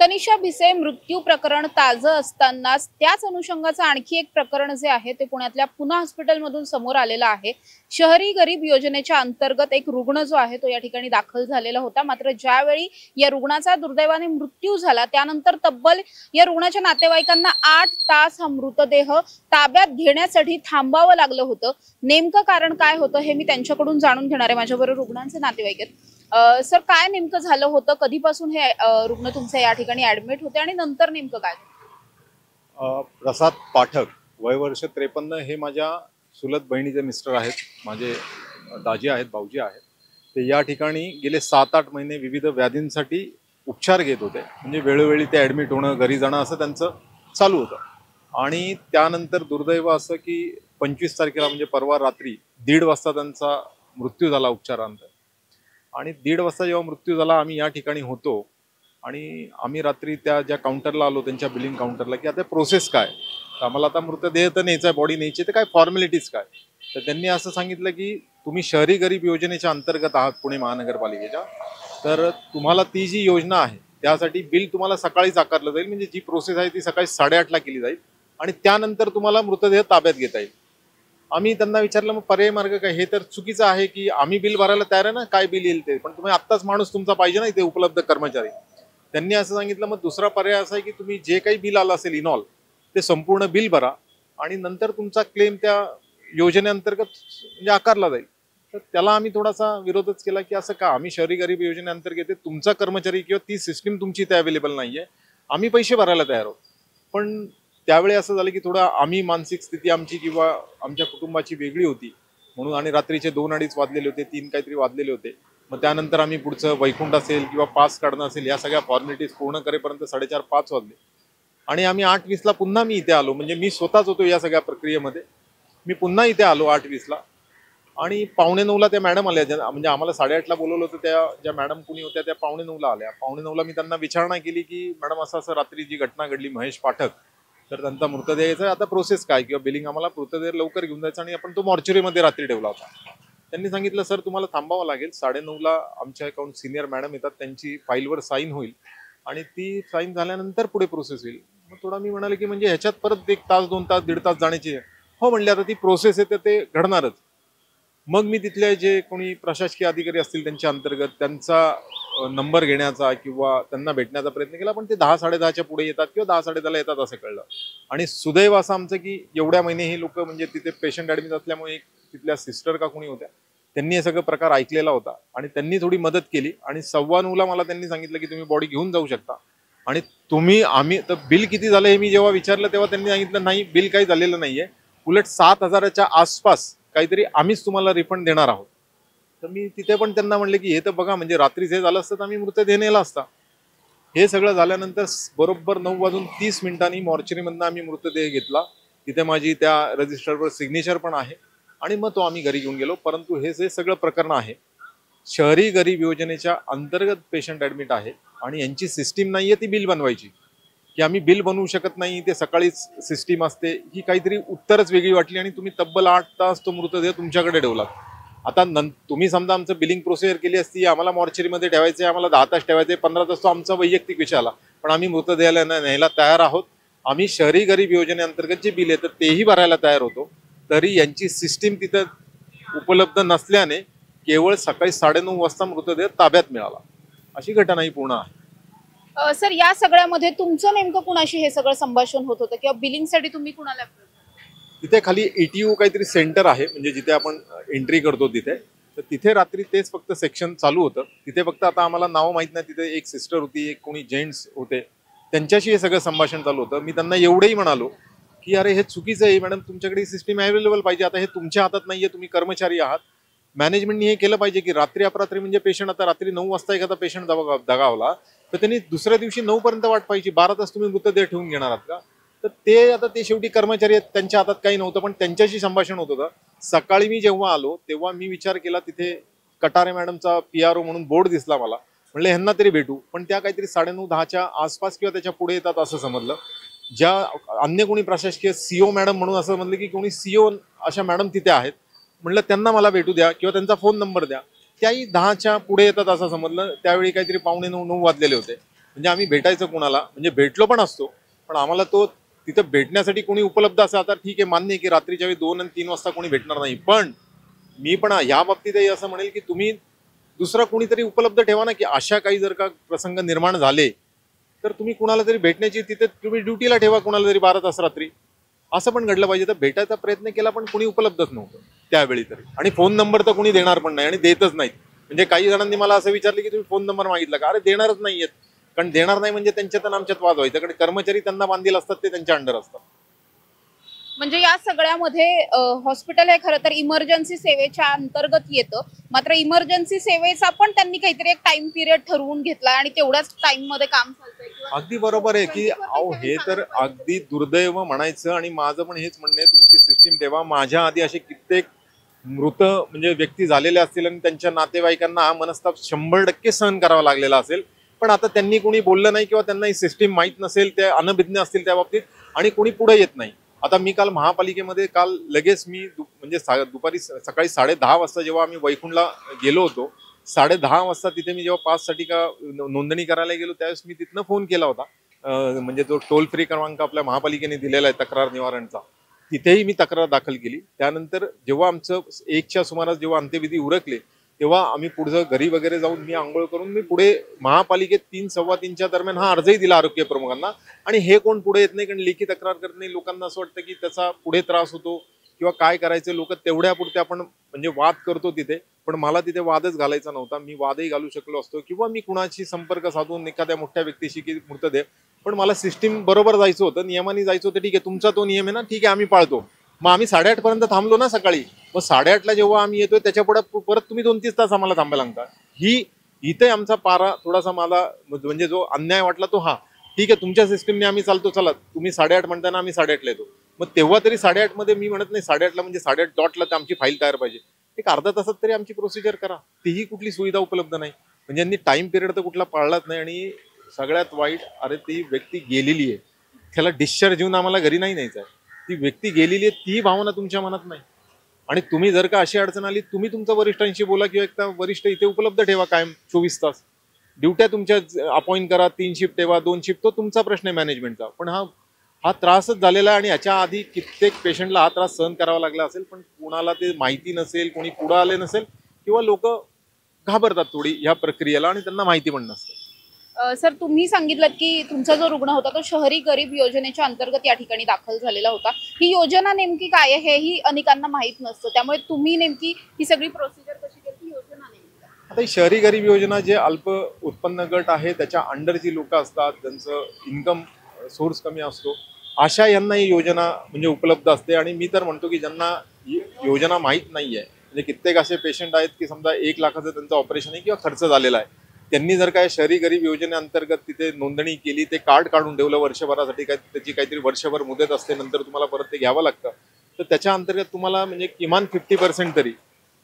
तनिषा भिसे मृत्यू प्रकरण ताजं असतानाच त्याच अनुषंगाचं आणखी एक प्रकरण जे आहे ते पुण्यातल्या पुना हॉस्पिटलमधून समोर आलेलं आहे। शहरी गरीब योजनेच्या अंतर्गत एक रुग्ण जो आहे तो या ठिकाणी दाखल झालेला होता। मात्र ज्यावेळी या रुग्णाचा दुर्दैवाने मृत्यू झाला त्यानंतर तब्बल या रुग्णाच्या नातेवाईकांना 8 तास हा मृतदेह ताब्यात घेण्यासाठी थांबावं लागलं होतं। नेमकं कारण काय होतं हे मी त्यांच्याकडून जाणून घेणार आहे। माझ्याबरोबर रुग्णांचे नातेवाईक आहेत। सर, काय नेमकं झालं होतं? कधीपासून हे रुग्ण तुमच्या या ठिकाणी ऍडमिट होते आणि नंतर नेमकं काय? प्रसाद पाठक, वय वर्ष 53, हे माझ्या चुलत बहिणीचे मिस्टर आहेत, माझे दाजी आहेत, भाऊजी आहेत। ते या ठिकाणी गेले 7-8 महिने विविध व्याधींसाठी उपचार घेत होते। म्हणजे वेळोवेळी ते ऍडमिट होणं, घरी जाणं असं त्यांचं चालू होतं। आणि त्यानंतर दुर्दैव असं की 25 तारखेला म्हणजे परवा रात्री 1:30 वाजता त्यांचा मृत्यू झाला उपचारानंतर। आणि 1:30 वाजता जेव्हा मृत्यू झाला, आम्ही या ठिकाणी होतो आणि आम्ही रात्री त्या ज्या काउंटरला आलो, त्यांच्या बिलिंग काउंटरला, की आता प्रोसेस काय, आम्हाला आता मृतदेह तर न्यायचा आहे, बॉडी न्यायची, तर काय फॉर्मॅलिटीज काय। तर त्यांनी असं सांगितलं की तुम्ही शहरी गरीब योजनेच्या अंतर्गत आहात पुणे महानगरपालिकेच्या, तर तुम्हाला ती जी योजना आहे त्यासाठी बिल तुम्हाला सकाळीच आकारलं जाईल। म्हणजे जी प्रोसेस आहे ती सकाळी 8:30ला केली जाईल आणि त्यानंतर तुम्हाला मृतदेह ताब्यात घेता येईल। आम्ही त्यांना विचारलं मग पर्याय मार्ग काय? हे तर चुकीचं आहे की आम्ही बिल भरायला तयार आहे ना, काय बिल येईल ते, पण तुम्ही आत्ताच माणूस तुमचा पाहिजे ना इथे उपलब्ध कर्मचारी। त्यांनी असं सांगितलं मग दुसरा पर्याय असा आहे की तुम्ही जे काही बिल आलं असेल इनऑल ते संपूर्ण बिल भरा आणि नंतर तुमचा क्लेम त्या योजनेअंतर्गत म्हणजे आकारला जाईल। तर त्याला आम्ही थोडासा विरोधच केला की असं का, आम्ही शहरी गरीब योजनेअंतर्गत तुमचा कर्मचारी किंवा ती सिस्टीम तुमची इथे अवेलेबल नाहीये, आम्ही पैसे भरायला तयार आहोत। पण त्यावेळी असं झालं की थोडा आम्ही मानसिक स्थिती आमची किंवा आमच्या कुटुंबाची वेगळी होती म्हणून, आणि रात्रीचे 2-2:30 वाजलेले होते, 3 काहीतरी वाजलेले होते। मग त्यानंतर आम्ही पुढचं वैकुंठ असेल किंवा पास काढणं असेल या सगळ्या फॉर्मॅलिटीज पूर्ण करेपर्यंत 4:30-5 वाजले आणि आम्ही 8:20ला पुन्हा मी इथे आलो। म्हणजे मी स्वतःच होतो या सगळ्या प्रक्रियेमध्ये। मी पुन्हा इथे आलो 8:20ला आणि 8:45ला त्या मॅडम आल्या, म्हणजे आम्हाला 8:30ला बोलवलं होतं, त्या ज्या मॅडम कुणी होत्या त्या 8:45ला आल्या। 8:45ला मी त्यांना विचारणा केली की मॅडम असं असं रात्री जी घटना घडली महेश पाठक, तर त्यांचा मृतदेह यायचा, आता प्रोसेस काय किंवा बिलिंग, आम्हाला मृतदेह लवकर घेऊन जायचं आणि आपण तो मॉर्चरीमध्ये रात्री ठेवला होता। त्यांनी सांगितलं सर तुम्हाला थांबावं लागेल, 9:30ला आमच्या अकाउंट सिनियर मॅडम येतात, त्यांची फाईलवर साईन होईल आणि ती साईन झाल्यानंतर पुढे प्रोसेस होईल। मग थोडा मी म्हणाले की म्हणजे ह्याच्यात परत 1 तास 2 तास 1.5 तास जाण्याची, हो म्हणले आता ती प्रोसेस आहे तर ते घडणारच। मग मी तिथले जे कोणी प्रशासकीय अधिकारी असतील त्यांच्या अंतर्गत त्यांचा नंबर घेण्याचा किंवा त्यांना भेटण्याचा प्रयत्न केला, पण ते 10-10:30च्या पुढे येतात किंवा 10-10:30ला येतात असं कळलं। आणि सुदैव असं आमचं की एवढ्या महिने हे लोक म्हणजे तिथे पेशंट ऍडमिट असल्यामुळे एक तिथल्या सिस्टर का कोणी होत्या, त्यांनी हे सगळं प्रकार ऐकलेला होता आणि त्यांनी थोडी मदत केली आणि 9:15ला मला त्यांनी सांगितलं की तुम्ही बॉडी घेऊन जाऊ शकता। आणि आम्ही तर बिल किती झालं हे मी जेव्हा विचारलं तेव्हा त्यांनी सांगितलं नाही बिल काही झालेलं नाहीये, उलट 7,000च्या आसपास काहीतरी आम्हीच तुम्हाला रिफंड देणार आहोत। तर मी तिथे पण त्यांना म्हणले की हे तर बघा, म्हणजे रात्रीच हे झालं असतं तर आम्ही मृतदेह नेला असता। हे सगळं झाल्यानंतर बरोबर 9:30 मॉर्चरीमधनं आम्ही मृतदेह घेतला, तिथे माझी त्या रजिस्टरवर सिग्नेचर पण आहे आणि मग तो आम्ही घरी घेऊन गेलो। परंतु हे जे सगळं प्रकरण आहे शहरी गरीब योजनेच्या अंतर्गत पेशंट ऍडमिट आहे आणि यांची सिस्टीम नाहीये ती बिल बनवायची, की आम्ही बिल बनवू शकत नाही, ते सकाळीच सिस्टीम असते, ही काहीतरी उत्तरच वेगळी वाटली आणि तुम्ही तब्बल 8 तास तो मृतदेह तुमच्याकडे ठेवलात। आता तुम्ही समजा आमचं बिलिंग प्रोसिजर केली असती, आम्हाला मॉर्चरीमध्ये ठेवायचे, आम्हाला 10 तास ठेवायचे, 15 तास, तो आमचा वैयक्तिक विषय आला, पण आम्ही मृतदेहाला न्यायला तयार आहोत। आम्ही शहरी गरीब योजनेअंतर्गत जे बिल आहे तर तेही भरायला तयार होतो, तरी यांची सिस्टीम तिथं उपलब्ध नसल्याने केवळ सकाळी 9:30 वाजता मृतदेह ताब्यात मिळाला। अशी घटना ही पूर्ण आहे। सर, या सगळ्यामध्ये तुमचं नेमकं कुणाशी हे सगळं संभाषण होत होतं किंवा बिलिंगसाठी तुम्ही कुणाला? तिथे खाली ETO काहीतरी सेंटर आहे, म्हणजे जिथे आपण एंट्री करतो तिथे, तर तिथे रात्री तेच फक्त सेक्शन चालू होतं। तिथे फक्त आता आम्हाला नाव माहित नाही, तिथे एक सिस्टर होती, एक कोणी जेंट्स होते, त्यांच्याशी हे सगळं संभाषण चालू होतं। मी त्यांना एवढंही म्हणालो की अरे हे चुकीचं आहे मॅडम, तुमच्याकडे सिस्टीम अवेलेबल पाहिजे, आता हे तुमच्या हातात नाहीये, तुम्ही कर्मचारी आहात, मॅनेजमेंटने हे केलं पाहिजे की रात्री अपरात्री म्हणजे पेशंट, आता रात्री 9 वाजता एखादा पेशंट दगावला तर त्यांनी दुसऱ्या दिवशी 9 पर्यंत वाट पाहिजे, 12 तास तुम्ही मृतदेह ठेवून घेणार आहात का? तर ते शेवटी कर्मचारी आहेत, त्यांच्या हातात काही नव्हतं, पण त्यांच्याशी संभाषण होत होतं। सकाळी मी जेव्हा आलो तेव्हा मी विचार केला, तिथे कटारे मॅडमचा PRO म्हणून बोर्ड दिसला मला, म्हणलं ह्यांना तरी भेटू, पण त्या काहीतरी 9:30-10च्या आसपास किंवा त्याच्या पुढे येतात असं समजलं। ज्या अन्य कोणी प्रशासकीय CO मॅडम म्हणून असं म्हणलं की कोणी CO अशा मॅडम तिथे आहेत, म्हणलं त्यांना मला भेटू द्या किंवा त्यांचा फोन नंबर द्या, त्याही 10च्या पुढे येतात असं समजलं। त्यावेळी काहीतरी 8:45-9 वाजलेले होते, म्हणजे आम्ही भेटायचं कुणाला, म्हणजे भेटलो पण असतो, पण आम्हाला तो तिथं भेटण्यासाठी कोणी उपलब्ध असेल आता ठीक आहे, मान्य आहे की रात्रीच्या वेळी 2 आणि 3 वाजता कोणी भेटणार नाही, पण मी पण ह्या बाबतीतही असं म्हणेल की तुम्ही दुसरा कोणीतरी उपलब्ध ठेवा ना, की अशा काही जर का प्रसंग निर्माण झाले तर तुम्ही कुणाला तरी भेटण्याची तिथे तुम्ही ड्युटीला ठेवा, कुणाला तरी 12 तास रात्री. असं पण घडलं पाहिजे. तर भेटायचा प्रयत्न केला पण कोणी उपलब्धच नव्हतं त्यावेळी तरी, आणि फोन नंबर तर कोणी देणार पण नाही आणि देतच नाहीत. म्हणजे काही जणांनी मला असं विचारलं की तुम्ही फोन नंबर मागितला का, अरे देणारच नाहीयेत. कारण देणार नाही म्हणजे त्यांच्यात आणि आमच्यात वाद व्हायचा, कारण कर्मचारी त्यांना बांधील असतात, ते त्यांच्या अंडर असतात. म्हणजे या सगळ्यामध्ये हॉस्पिटल हे खरं तर इमर्जन्सी सेवेच्या अंतर्गत येतं, मात्र इमर्जन्सी सेवेचा पण त्यांनी काहीतरी एक टाइम पिरियड ठरवून घेतला आणि तेवढ्याच टाइम मध्ये काम चालतंय अगदी बरोबर आहे की अहो हे तर अगदी दुर्दैव म्हणायचं, आणि माझं पण हेच म्हणणं आहे, तुम्ही ती सिस्टीम ठेवा. माझ्या आधी असे कित्येक मृत म्हणजे व्यक्ती झालेले असतील आणि त्यांच्या नातेवाईकांना हा मनस्ताप 100% सहन करावा लागलेला असेल, पण आता त्यांनी कोणी बोललं नाही किंवा त्यांना ही सिस्टीम माहीत नसेल, ते अनभिज्ञ असतील त्या बाबतीत, आणि कोणी पुढे येत नाही. आता मी काल महापालिकेमध्ये लगेच मी म्हणजे दुपारी सकाळी 10:30 वाजता जेव्हा आम्ही वैकुंठला गेलो होतो, 10:30 वाजता तिथे मी जेव्हा पाससाठी का नोंदणी करायला गेलो त्यावेळेस मी तिथनं फोन केला होता. म्हणजे तो टोल फ्री क्रमांक आपल्या महापालिकेने दिलेला आहे तक्रार निवारणचा, तिथेही मी तक्रार दाखल केली. त्यानंतर जेव्हा आमचं 1च्या सुमारास जेव्हा अंत्यविधी उरकले तेव्हा आम्ही पुढचं घरी वगैरे जाऊन मी आंघोळ करून मी पुढे महापालिकेत 3, 3:15 दरम्यान हा अर्जही दिला आरोग्य प्रमुखांना. आणि हे कोण पुढे येत नाही, कारण लेखी तक्रार करत नाही. लोकांना असं वाटतं की त्याचा पुढे त्रास होतो किंवा काय करायचं, लोक तेवढ्यापुरते आपण म्हणजे वाद करतो तिथे, पण मला तिथे वादच घालायचा नव्हता. मी वादही घालू शकलो असतो किंवा मी कुणाशी संपर्क साधून एखाद्या मोठ्या व्यक्तीशी की मृतदेह, पण मला सिस्टीम बरोबर जायचं होतं, नियमाने जायचं होतं. ठीक आहे, तुमचा तो नियम आहे ना, ठीक आहे आम्ही पाळतो. मग आम्ही 8:30 पर्यंत थांबलो ना सकाळी, मग 8:30ला जेव्हा आम्ही येतोय त्याच्या पुढे परत तुम्ही 2-3 तास आम्हाला थांबायला लागता. इथे आमचा पारा थोडासा मला म्हणजे जो अन्याय वाटला तो हा, ठीक आहे तुमच्या सिस्टीमने आम्ही चालतो, चला तुम्ही 8:30 म्हणताना आम्ही 8:30ला येतो. मग तेव्हा तरी 8:30 मध्ये मी म्हणत नाही 8:30ला म्हणजे 8:30 डॉटला तर आमची फाईल तयार पाहिजे. एक अर्धा तासात तरी आमची प्रोसिजर करा. तीही कुठली सुविधा उपलब्ध नाही. म्हणजे यांनी टाइम पिरियड तर कुठला पाळलाच नाही. आणि सगळ्यात वाईट, अरे ती व्यक्ती गेलेली आहे, त्याला डिस्चार्ज देऊन आम्हाला घरी नाही न्यायचं आहे. ती व्यक्ती गेलेली आहे, ती भावना तुमच्या मनात नाही. आणि तुम्ही जर का अशी अडचण आली, तुम्ही तुमच्या वरिष्ठांशी बोला किंवा एकदा वरिष्ठ इथे उपलब्ध ठेवा कायम 24 तास. ड्युट्या तुमच्या अपॉइंट करा, 3 शिफ्ट ठेवा, 2 शिफ्ट, तो तुमचा प्रश्न आहे मॅनेजमेंटचा. पण हा त्रासच झालेला आहे आणि याच्या आधी कित्येक पेशंटला हा त्रास सहन करावा लागला असेल, पण कोणाला ते माहिती नसेल, कोणी पुढे आले नसेल किंवा लोक घाबरतात थोडी ह्या प्रक्रियेला आणि त्यांना माहिती पण नसते. सर, तुम्ही सांगितलं की तुमचा जो रुग्ण होता तो शहरी गरीब योजनेच्या अंतर्गत या ठिकाणी दाखल झालेला होता. ही योजना नेमकी काय आहे हेही अनेकांना माहित नसतं, त्यामुळे तुम्ही नेमकी ही सगळी प्रोसिजर कशी केली, ही योजना नेमकी काय? आता ही शहरी गरीब योजना जे अल्प उत्पन्न गट आहे त्याच्या अंडर जी लोक असतात, ज्यांचं इन्कम सोर्स कमी असतो, अशा यांना ही योजना म्हणजे उपलब्ध असते. आणि मी तर म्हणतो की ज्यांना ही योजना माहीत नाही आहे, म्हणजे कित्येक असे पेशंट आहेत की समजा 1 लाखाचं त्यांचं ऑपरेशन आहे किंवा खर्च झालेला आहे, त्यांनी जर काय शहरी गरीब योजनेअंतर्गत तिथे नोंदणी केली, ते कार्ड काढून ठेवलं वर्षभरासाठी, त्याची काहीतरी वर्षभर मुदत असते, नंतर तुम्हाला परत ते घ्यावं लागतं, तर त्याच्या अंतर्गत तुम्हाला म्हणजे किमान 50% तरी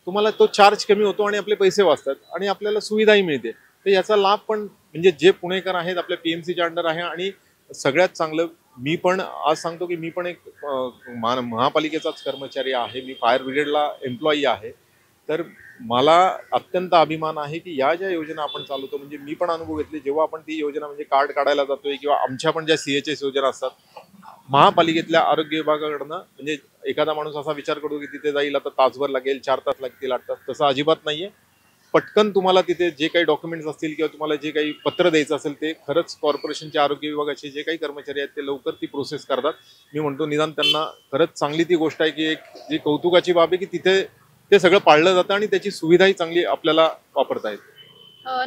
तुम्हाला तो चार्ज कमी होतो आणि आपले पैसे वाचतात आणि आपल्याला सुविधाही मिळते. तर याचा लाभ पण म्हणजे जे पुणेकर आहेत आपल्या PMCच्या अंडर आहे. आणि सगळ्यात चांगलं, मी पण आज सांगतो की मी पण एक महापालिकेचाच कर्मचारी आहे, मी फायर ब्रिगेडला एम्प्लॉई आहे. तर मला अत्यंत अभिमान आहे की या ज्या योजना आपण चालवतो, म्हणजे मी पण अनुभव घेतले जेव्हा आपण ती योजना म्हणजे कार्ड काढायला जातोय किंवा आमच्या पण ज्या CHS योजना असतात महापालिकेतल्या आरोग्य विभागाकडनं, म्हणजे एखादा माणूस असा विचार करतो की तिथे जाईल आता तासभर लागेल, 4 तास लागतील, 8 तास, तसं अजिबात नाहीये. पटकन तुम्हाला तिथे जे काही डॉक्युमेंट्स असतील किंवा तुम्हाला जे काही पत्र द्यायचं असेल ते खरंच कॉर्पोरेशनच्या आरोग्य विभागाचे जे काही कर्मचारी आहेत ते लवकर ती प्रोसेस करतात. मी म्हणतो निदान त्यांना खरंच चांगली ती गोष्ट आहे की एक जी कौतुकाची बाब आहे की तिथे ते सगळं पाळलं जातं आणि त्याची सुविधाही चांगली आपल्याला वापरता येते.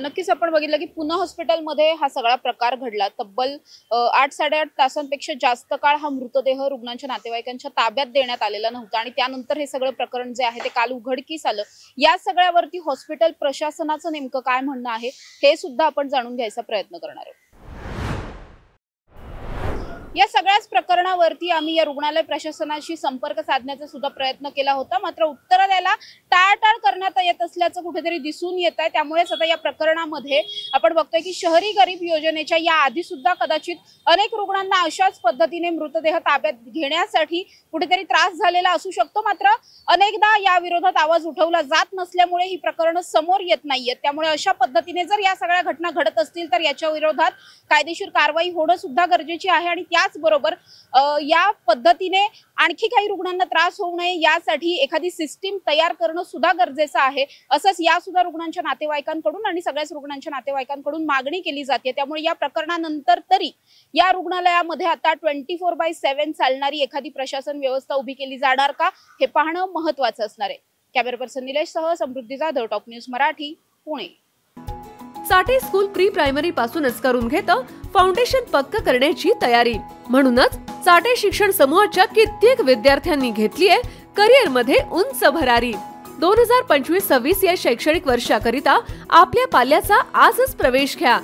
नक्कीच आपण बघितलं की पुणे हॉस्पिटलमध्ये हा सगळा प्रकार घडला. तब्बल 8-8.5 तासांपेक्षा जास्त काळ हा मृतदेह रुग्णांच्या नातेवाईकांच्या ताब्यात देण्यात आलेला नव्हता आणि त्यानंतर हे सगळं प्रकरण जे आहे ते काल उघडकीस आलं. या सगळ्यावरती हॉस्पिटल प्रशासनाचं नेमकं काय म्हणणं आहे हे सुद्धा आपण जाणून घ्यायचा प्रयत्न करणार आहोत. या सगळ्याच प्रकरणावरती आम्ही या रुग्णालय प्रशासनाशी संपर्क साधण्याचा सुद्धा प्रयत्न केला होता, मात्र उत्तर द्यायला टाळाटाळ करण्यात येत असल्याचं कुठेतरी दिसून येत आहे। त्यामुळेच आता या प्रकरणामध्ये आपण बघतोय की शहरी गरीब योजनेच्या या आधी सुद्धा कदाचित अनेक रुग्णांना अशाच पद्धतीने मृतदेह ताब्यात घेण्यासाठी कुठेतरी त्रास झालेला असू शकतो, मात्र अनेकदा या विरोधात आवाज उठवला जात नसल्यामुळे ही प्रकरणं समोर येत नाहीयेत। त्यामुळे अशा पद्धतीने जर या सगळ्या घटना घडत असतील तर याच्या विरोधात कायदेशीर कारवाई होणं सुद्धा गरजेची आहे आणि त्याचबरोबर या पद्धतीने आणखी काही रुग्णांना त्रास होऊ नये यासाठी एखादी सिस्टीम तयार करणं सुद्धा गरजेचं आहे, असंच या सुद्धा रुग्णांच्या नातेवाईकांकडून आणि सगळ्याच रुग्णांच्या नातेवाईकांकडून मागणी केली जाते। त्यामुळे या प्रकरणानंतर तरी या रुग्णालयामध्ये आता 24/7 चालणारी एखादी प्रशासन व्यवस्था उभी केली जाणार का हे पाहणं महत्त्वाचं असणार आहे। कॅमेरा पर्सन निलेश सह समृद्धी जाधव, टॉप न्यूज मराठी, पुणे। साठे स्कूल प्री प्रायमरी पासूनच करून घेतं फाउंडेशन पक्क करण्याची तयारी। म्हणूनच साठे शिक्षण समूहाच्या कित्येक विद्यार्थ्यांनी घेतलीये करिअर मध्ये उंच भरारी। 2025-26 या शैक्षणिक वर्षाकरिता आपल्या पाल्याचा आजच प्रवेश घ्या।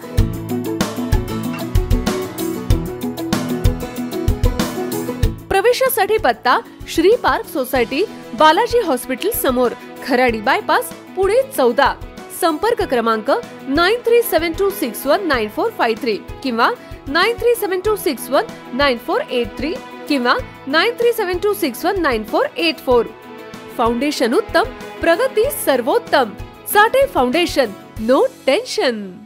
प्रवेशासाठी पत्ता Shri park society, Balaji hospital समोर, खराडी बायपास, पुणे 14। संपर्क क्रमांक 9372619453 किंवा 9372619483 किंवा 9372619484। फाउंडेशन उत्तम, प्रगती सर्वोत्तम। साठे फाउंडेशन, नो टेन्शन।